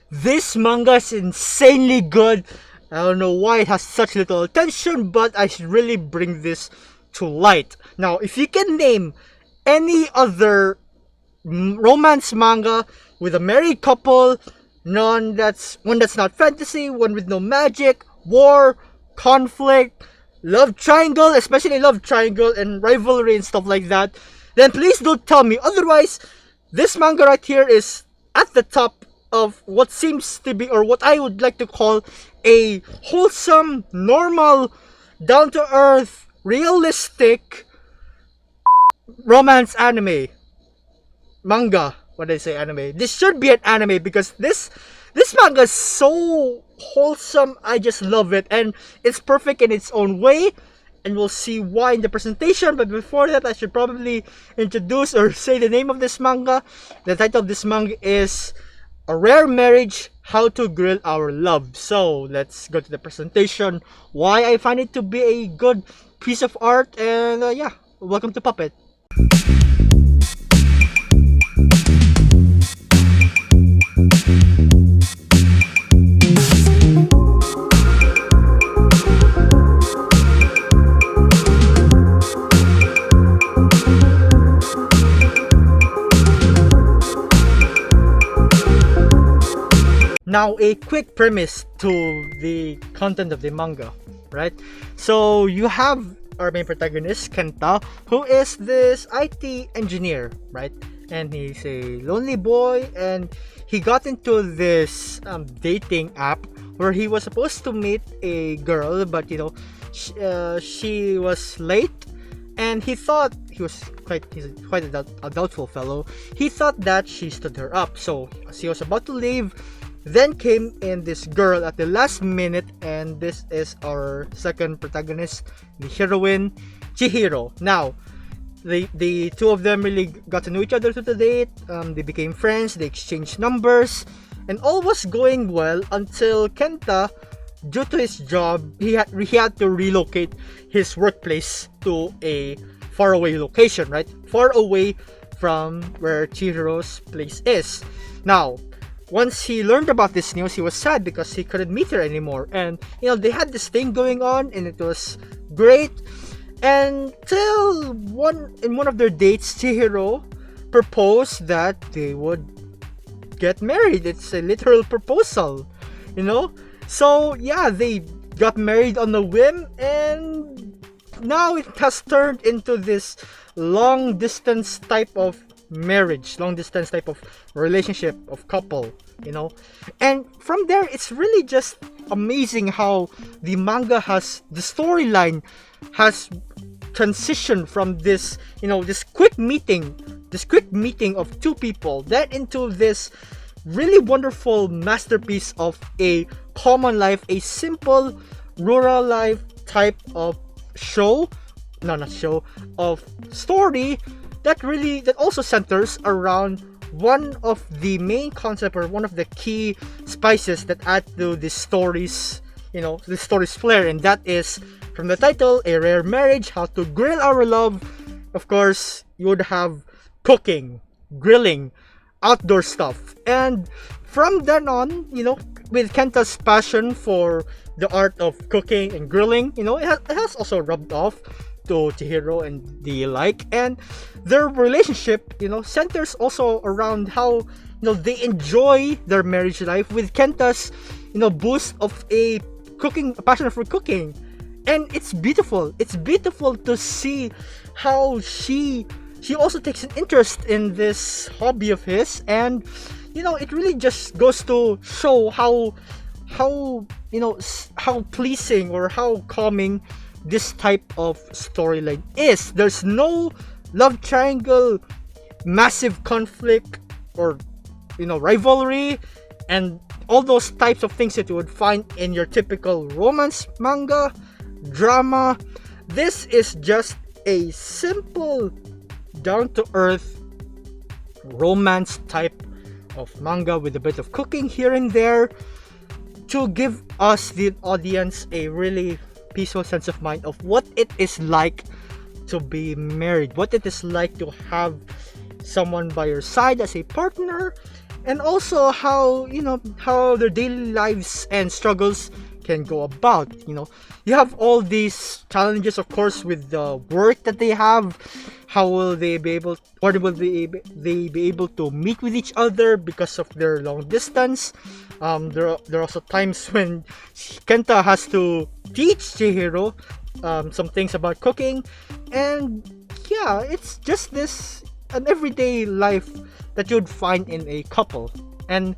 This manga is insanely good. I don't know why it has such little attention, but I should really bring this to light. Now, if you can name any other romance manga with a married couple, one that's not fantasy, one with no magic, war, conflict, love triangle, especially love triangle and rivalry and stuff like that, then please don't tell me otherwise. This manga right here is at the top of what seems to be, or what I would like to call, a wholesome, normal, down-to-earth, realistic romance anime. Manga. What did I say? Anime. This should be an anime because this manga is so wholesome. I just love it, and it's perfect in its own way, and we'll see why in the presentation. But before that, I should probably introduce or say the name of this manga. The title of this manga is A Rare Marriage, How to Grill Our Love. So let's go to the presentation, why I find it to be a good piece of art, and yeah, welcome to Puppet. Now, a quick premise to the content of the manga, right? So you have our main protagonist, Kenta, who is this IT engineer, right? And he's a lonely boy, and he got into this dating app where he was supposed to meet a girl, but you know, she was late, and he thought he's quite a doubtful fellow. He thought that she stood her up, so as he was about to leave, then came in this girl at the last minute, and this is our second protagonist, the heroine, Chihiro. Now, the two of them really got to know each other through the date. They became friends, they exchanged numbers, and all was going well until Kenta, due to his job, he had to relocate his workplace to a faraway location, right? Far away from where Chihiro's place is. Now, once he learned about this news, he was sad because he couldn't meet her anymore. And, you know, they had this thing going on, and it was great. Until in one of their dates, Chihiro proposed that they would get married. It's a literal proposal, you know? So, yeah, they got married on a whim, and now it has turned into this long-distance type of marriage, long distance type of relationship, of couple, you know. And from there, it's really just amazing how the manga the storyline has transitioned from this, you know, this quick meeting of two people, then into this really wonderful masterpiece of a common life, a simple rural life type of of story that also centers around one of the main concept, or one of the key spices that add to the story's, you know, the story's flair, and that is, from the title, A Rare Marriage, How to Grill Our Love. Of course, you would have cooking, grilling, outdoor stuff, and from then on, you know, with Kenta's passion for the art of cooking and grilling, you know, it has also rubbed off to Chihiro and the like, and their relationship, you know, centers also around how, you know, they enjoy their marriage life, with Kenta's, you know, boost of a passion for cooking. And it's beautiful to see how she also takes an interest in this hobby of his, and you know, it really just goes to show how you know, how pleasing or how calming this type of storyline is. There's no love triangle, massive conflict, or, you know, rivalry, and all those types of things that you would find in your typical romance manga, drama. This is just a simple, down-to-earth romance type of manga with a bit of cooking here and there, to give us, the audience, a really peaceful sense of mind of what it is like to be married, what it is like to have someone by your side as a partner, and also how, how their daily lives and struggles can go about. You have all these challenges, of course, with the work that they have. How will they be able, or will they be able to meet with each other because of their long distance? There are also times when Kenta has to teach Chihiro some things about cooking, and yeah, it's just an everyday life that you'd find in a couple. And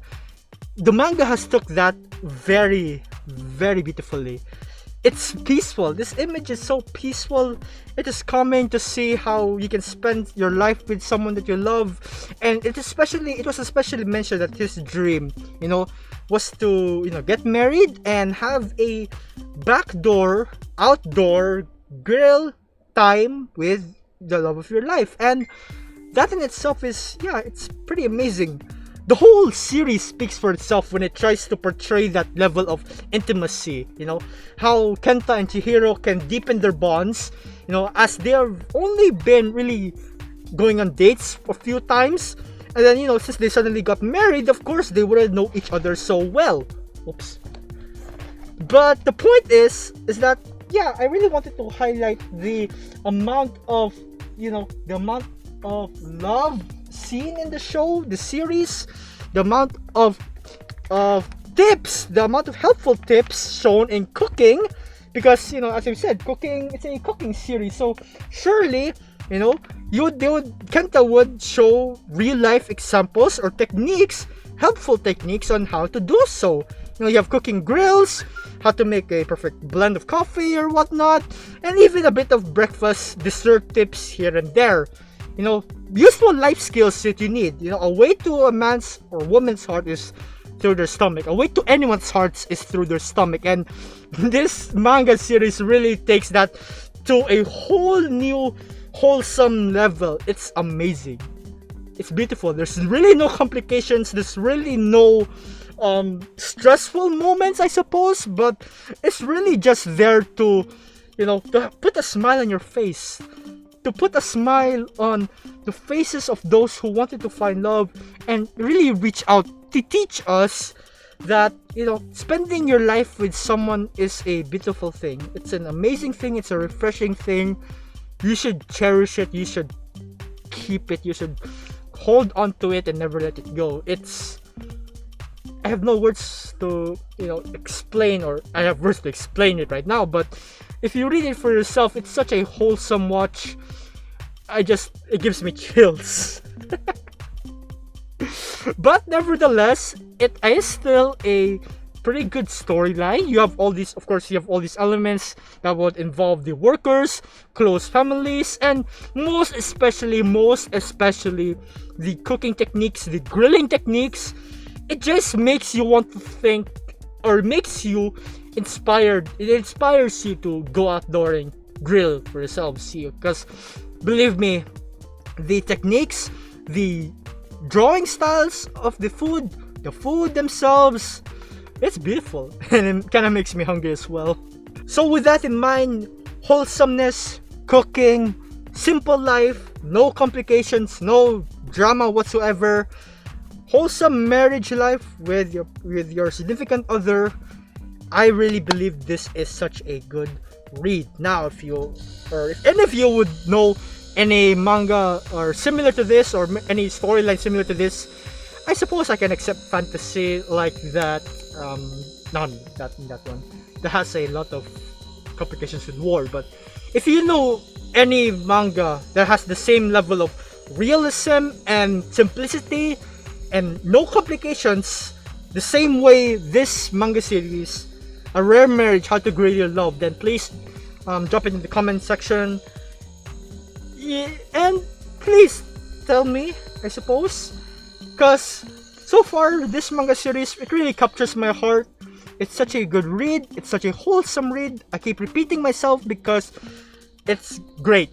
the manga has took that very, very beautifully. It's peaceful. This image is so peaceful. It is calming to see how you can spend your life with someone that you love. And it was especially mentioned that his dream, was to, get married and have a backdoor, outdoor grill time with the love of your life. And that in itself is, it's pretty amazing. The whole series speaks for itself when it tries to portray that level of intimacy. How Kenta and Chihiro can deepen their bonds, as they have only been really going on dates a few times. And then, since they suddenly got married, of course, they wouldn't know each other so well. Oops. But the point is that, I really wanted to highlight the amount of, love seen in the show, the series, the amount of tips, the amount of helpful tips shown in cooking, because as I said, it's a cooking series, so surely Kenta would show real life examples or techniques, helpful techniques on how to do so. You have cooking grills, how to make a perfect blend of coffee or whatnot, and even a bit of breakfast dessert tips here and there. Useful life skills that you need. A way to a man's or woman's heart is through their stomach. A way to anyone's hearts is through their stomach. And this manga series really takes that to a whole new wholesome level. It's amazing. It's beautiful. There's really no complications. There's really no stressful moments, I suppose. But it's really just there to, to put a smile on your face. To put a smile on the faces of those who wanted to find love and really reach out to teach us that, spending your life with someone is a beautiful thing. It's an amazing thing. It's a refreshing thing. You should cherish it. You should keep it. You should hold on to it and never let it go. I have no words to, explain, or I have words to explain it right now, but if you read it for yourself, it's such a wholesome watch. It gives me chills. But nevertheless, it is still a pretty good storyline. You have all these elements that would involve the workers, close families, and most especially the cooking techniques, the grilling techniques. It just makes you want to think, or makes you inspired. It inspires you to go outdoor and grill for yourselves. Because believe me, the techniques, the drawing styles of the food themselves, it's beautiful, and it kind of makes me hungry as well. So with that in mind, wholesomeness, cooking, simple life, no complications, no drama whatsoever, wholesome marriage life with your significant other. I really believe this is such a good read. Now, if any of you would know any manga or similar to this, or any storyline similar to this, I suppose I can accept fantasy like that. Not that one. That has a lot of complications with war. But if you know any manga that has the same level of realism and simplicity and no complications, the same way this manga series, A Rare Marriage, How to Grade Your Love, then please drop it in the comment section. Yeah, and please tell me, I suppose, because so far this manga series, it really captures my heart. It's such a good read. It's such a wholesome read. I keep repeating myself because it's great.